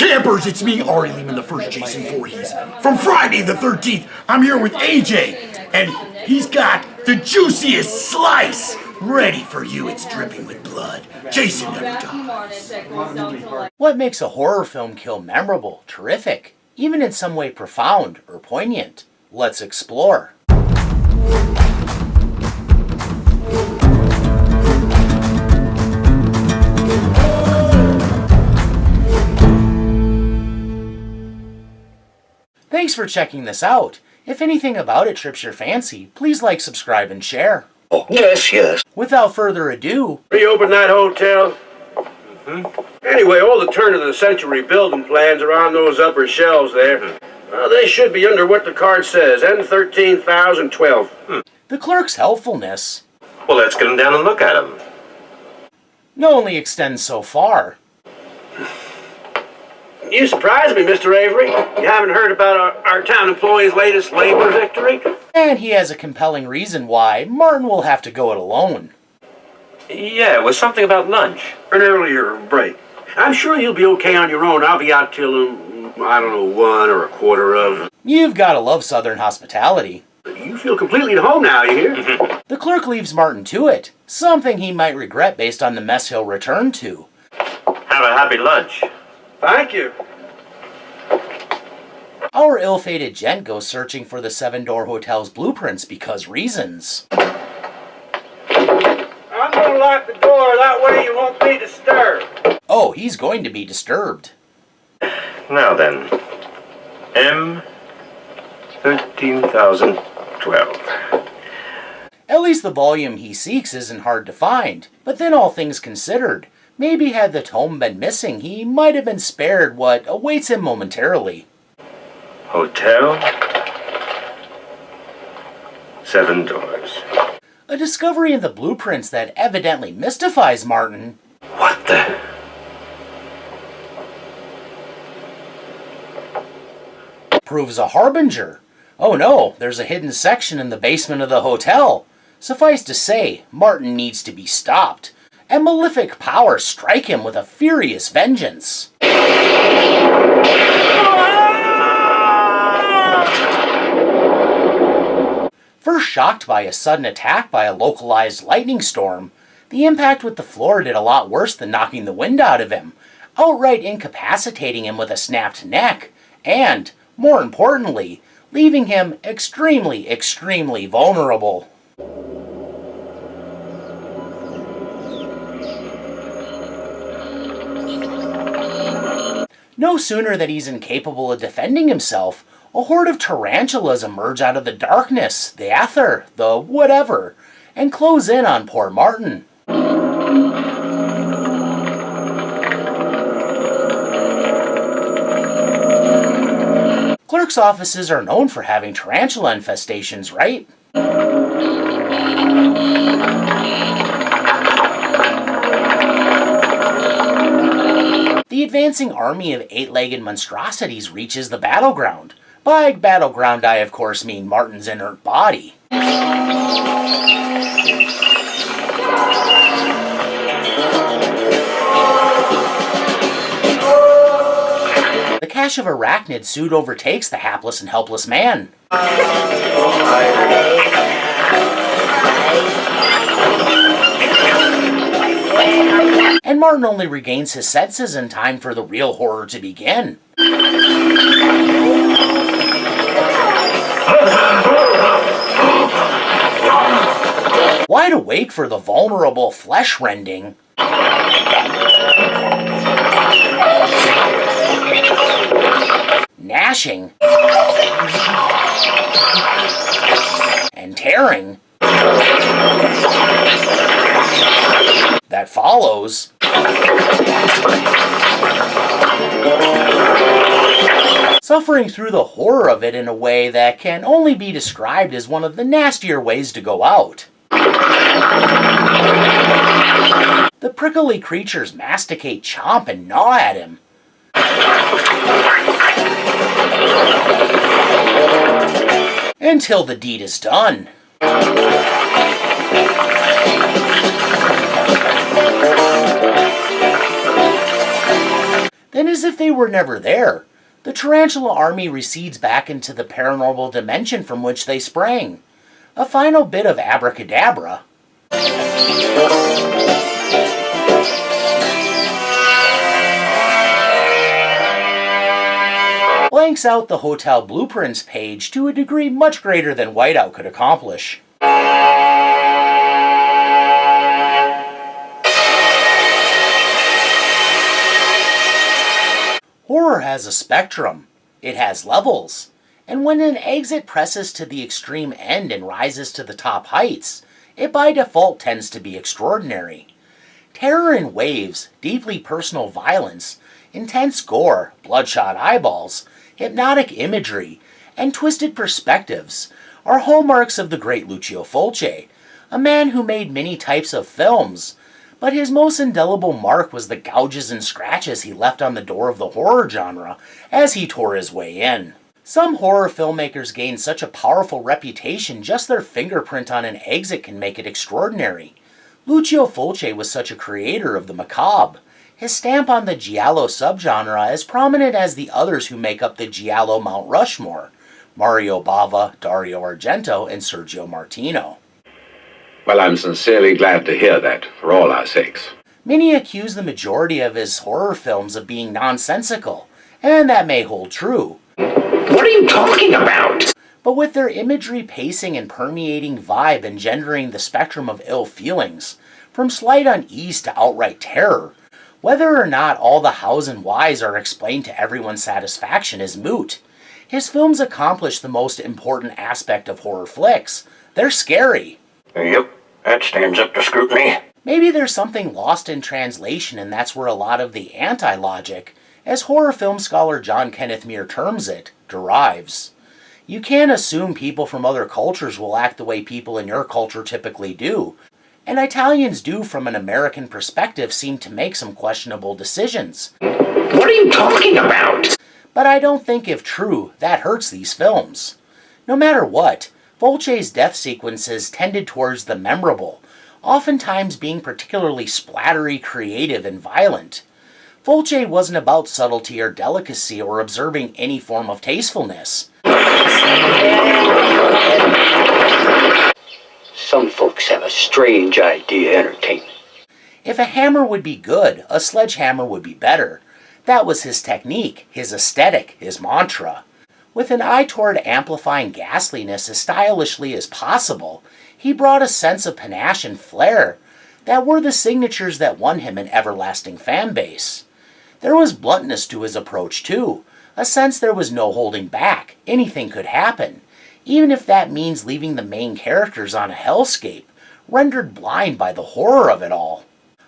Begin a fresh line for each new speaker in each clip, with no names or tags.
Campers, it's me, Ari Lehman, the first Jason Voorhees. From Friday the 13th, I'm here with AJ, and he's got the juiciest slice ready for you. It's dripping with blood. Jason never dies.
What makes a horror film kill memorable, terrific, even in some way profound or poignant? Let's explore. Thanks for checking this out. If anything about it trips your fancy, please like, subscribe, and share.
Oh, yes.
Without further ado,
reopen that hotel. Anyway, all the turn-of-the-century building plans are on those upper shelves there. They should be under what the card says, N13012.
The clerk's helpfulness
Well, let's get him down and look at him.
only extends so far.
You surprised me, Mr. Avery. You haven't heard about our town employee's latest labor victory?
And he has a compelling reason why Martin will have to go it alone.
Yeah, it was something about lunch.
An earlier break. I'm sure you'll be okay on your own. I'll be out till, I don't know, 1 or a quarter of.
You've gotta love Southern hospitality.
You feel completely at home now, you hear?
The clerk leaves Martin to it, something he might regret based on the mess he'll return to.
Have a happy lunch.
Thank you.
Our ill-fated gent goes searching for the seven-door hotel's blueprints because reasons.
I'm gonna lock the door, that way you won't be disturbed.
Oh, he's going to be disturbed.
Now then, M13012.
At least the volume he seeks isn't hard to find. But then all things considered, maybe had the tome been missing, he might have been spared what awaits him momentarily.
Hotel. 7 doors.
A discovery in the blueprints that evidently mystifies Martin.
What the?
Proves a harbinger. Oh no, there's a hidden section in the basement of the hotel. Suffice to say, Martin needs to be stopped, and malefic powers strike him with a furious vengeance. First shocked by a sudden attack by a localized lightning storm, the impact with the floor did a lot worse than knocking the wind out of him, outright incapacitating him with a snapped neck, and, more importantly, leaving him extremely vulnerable. No sooner that he's incapable of defending himself, a horde of tarantulas emerge out of the darkness, the ether, the whatever, and close in on poor Martin. Clerks' offices are known for having tarantula infestations, right? The advancing army of eight-legged monstrosities reaches the battleground. By battleground, I of course mean Martin's inert body. The cache of arachnids soon overtakes the hapless and helpless man. And Martin only regains his senses in time for the real horror to begin. Wide awake for the vulnerable flesh rending, gnashing, and tearing that follows. Suffering through the horror of it in a way that can only be described as one of the nastier ways to go out. The prickly creatures masticate, chomp, and gnaw at him. Until the deed is done. Then, as if they were never there, the tarantula army recedes back into the paranormal dimension from which they sprang. A final bit of abracadabra. Blanks out the hotel blueprints page to a degree much greater than Whiteout could accomplish. Horror has a spectrum. It has levels. And when an exit presses to the extreme end and rises to the top heights, it by default tends to be extraordinary. Terror in waves, deeply personal violence, intense gore, bloodshot eyeballs, hypnotic imagery, and twisted perspectives are hallmarks of the great Lucio Fulci, a man who made many types of films, but his most indelible mark was the gouges and scratches he left on the door of the horror genre as he tore his way in. Some horror filmmakers gain such a powerful reputation just their fingerprint on an exit can make it extraordinary. Lucio Fulci was such a creator of the macabre. His stamp on the giallo subgenre as prominent as the others who make up the giallo Mount Rushmore: Mario Bava, Dario Argento, and Sergio Martino.
Well, I'm sincerely glad to hear that, for all our sakes.
Many accuse the majority of his horror films of being nonsensical, and that may hold true.
What are you talking about?
But with their imagery, pacing, and permeating vibe engendering the spectrum of ill feelings, from slight unease to outright terror, whether or not all the hows and whys are explained to everyone's satisfaction is moot. His films accomplish the most important aspect of horror flicks. They're scary.
Yep, that stands up to scrutiny.
Maybe there's something lost in translation, and that's where a lot of the anti-logic, as horror film scholar John Kenneth Meare terms it, derives. You can't assume people from other cultures will act the way people in your culture typically do, and Italians do, from an American perspective, seem to make some questionable decisions.
What are you talking about?
But I don't think, if true, that hurts these films. No matter what, Fulci's death sequences tended towards the memorable, oftentimes being particularly splattery, creative, and violent. Fulci wasn't about subtlety or delicacy or observing any form of tastefulness.
Some folks have a strange idea of entertainment.
If a hammer would be good, a sledgehammer would be better. That was his technique, his aesthetic, his mantra. With an eye toward amplifying ghastliness as stylishly as possible, he brought a sense of panache and flair that were the signatures that won him an everlasting fan base. There was bluntness to his approach too, a sense there was no holding back, anything could happen, even if that means leaving the main characters on a hellscape, rendered blind by the horror of it all.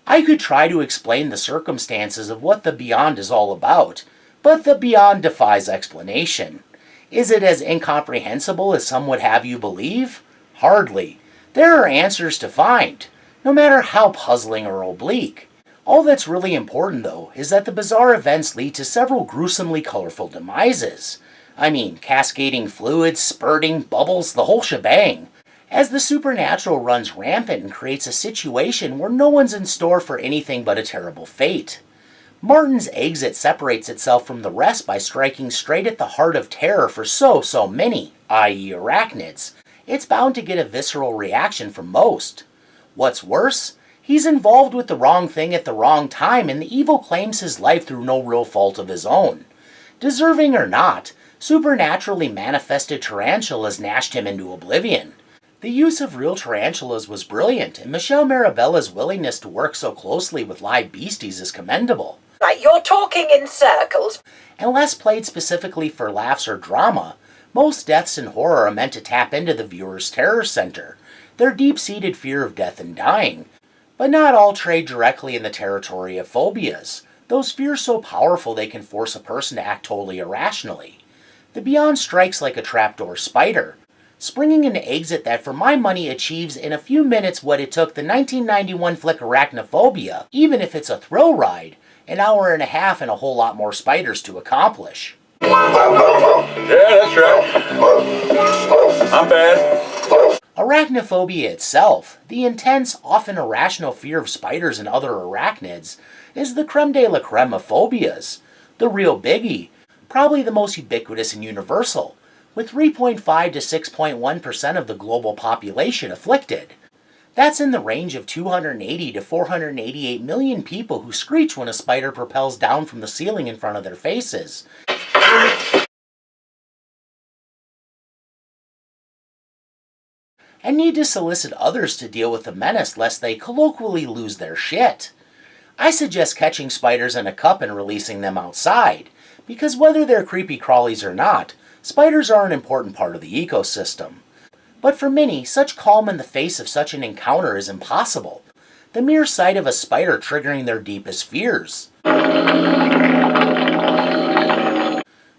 I could try to explain the circumstances of what the Beyond is all about, but the Beyond defies explanation. Is it as incomprehensible as some would have you believe? Hardly. There are answers to find, no matter how puzzling or oblique. All that's really important, though, is that the bizarre events lead to several gruesomely colorful demises. I mean, cascading fluids, spurting, bubbles, the whole shebang. As the supernatural runs rampant and creates a situation where no one's in store for anything but a terrible fate. Martin's exit separates itself from the rest by striking straight at the heart of terror for so many, i.e. arachnids. It's bound to get a visceral reaction from most. What's worse, he's involved with the wrong thing at the wrong time, and the evil claims his life through no real fault of his own. Deserving or not, supernaturally manifested tarantulas gnashed him into oblivion. The use of real tarantulas was brilliant, and Michelle Marabella's willingness to work so closely with live beasties is commendable.
Right, you're talking in circles.
Unless played specifically for laughs or drama, most deaths in horror are meant to tap into the viewer's terror center, their deep-seated fear of death and dying. But not all trade directly in the territory of phobias, those fears so powerful they can force a person to act totally irrationally. The Beyond strikes like a trapdoor spider, springing an exit that for my money achieves in a few minutes what it took the 1991 flick Arachnophobia, even if it's a thrill ride, an hour and a half and a whole lot more spiders to accomplish.
Yeah, that's right. I'm bad.
Arachnophobia itself, the intense, often irrational fear of spiders and other arachnids, is the creme de la creme of phobias. The real biggie, probably the most ubiquitous and universal, with 3.5 to 6.1% of the global population afflicted. That's in the range of 280 to 488 million people who screech when a spider propels down from the ceiling in front of their faces. And need to solicit others to deal with the menace lest they colloquially lose their shit. I suggest catching spiders in a cup and releasing them outside, because whether they're creepy crawlies or not, spiders are an important part of the ecosystem. But for many, such calm in the face of such an encounter is impossible. The mere sight of a spider triggering their deepest fears.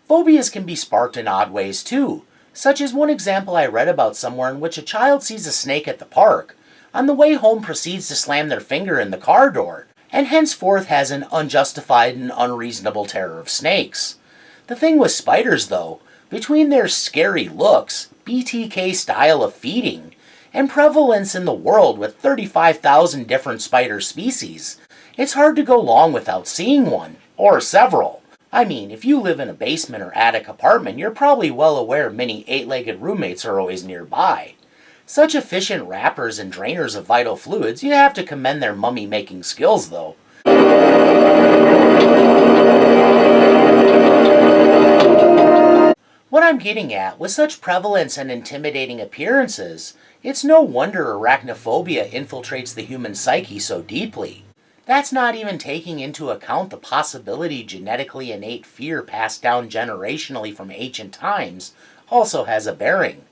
Phobias can be sparked in odd ways too, such as one example I read about somewhere in which a child sees a snake at the park, on the way home proceeds to slam their finger in the car door, and henceforth has an unjustified and unreasonable terror of snakes. The thing with spiders though, between their scary looks, BTK style of feeding, and prevalence in the world with 35,000 different spider species, it's hard to go long without seeing one, or several. I mean, if you live in a basement or attic apartment, you're probably well aware many 8-legged roommates are always nearby. Such efficient wrappers and drainers of vital fluids, you have to commend their mummy-making skills, though. What I'm getting at, with such prevalence and intimidating appearances, it's no wonder arachnophobia infiltrates the human psyche so deeply. That's not even taking into account the possibility genetically innate fear passed down generationally from ancient times also has a bearing.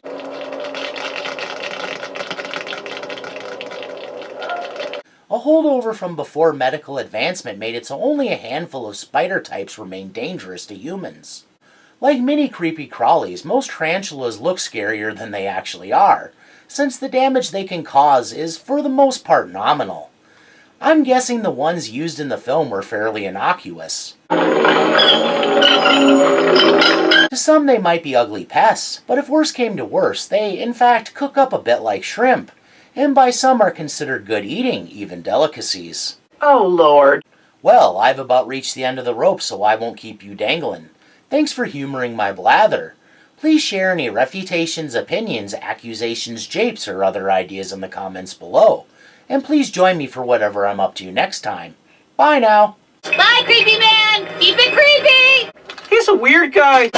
A holdover from before medical advancement made it so only a handful of spider types remain dangerous to humans. Like many creepy crawlies, most tarantulas look scarier than they actually are, since the damage they can cause is for the most part nominal. I'm guessing the ones used in the film were fairly innocuous. To some they might be ugly pests, but if worse came to worse, they in fact cook up a bit like shrimp, and by some are considered good eating, even delicacies.
Oh, Lord.
Well, I've about reached the end of the rope, so I won't keep you dangling. Thanks for humoring my blather. Please share any refutations, opinions, accusations, japes, or other ideas in the comments below. And please join me for whatever I'm up to next time. Bye now.
Bye, creepy man! Keep it creepy!
He's a weird guy.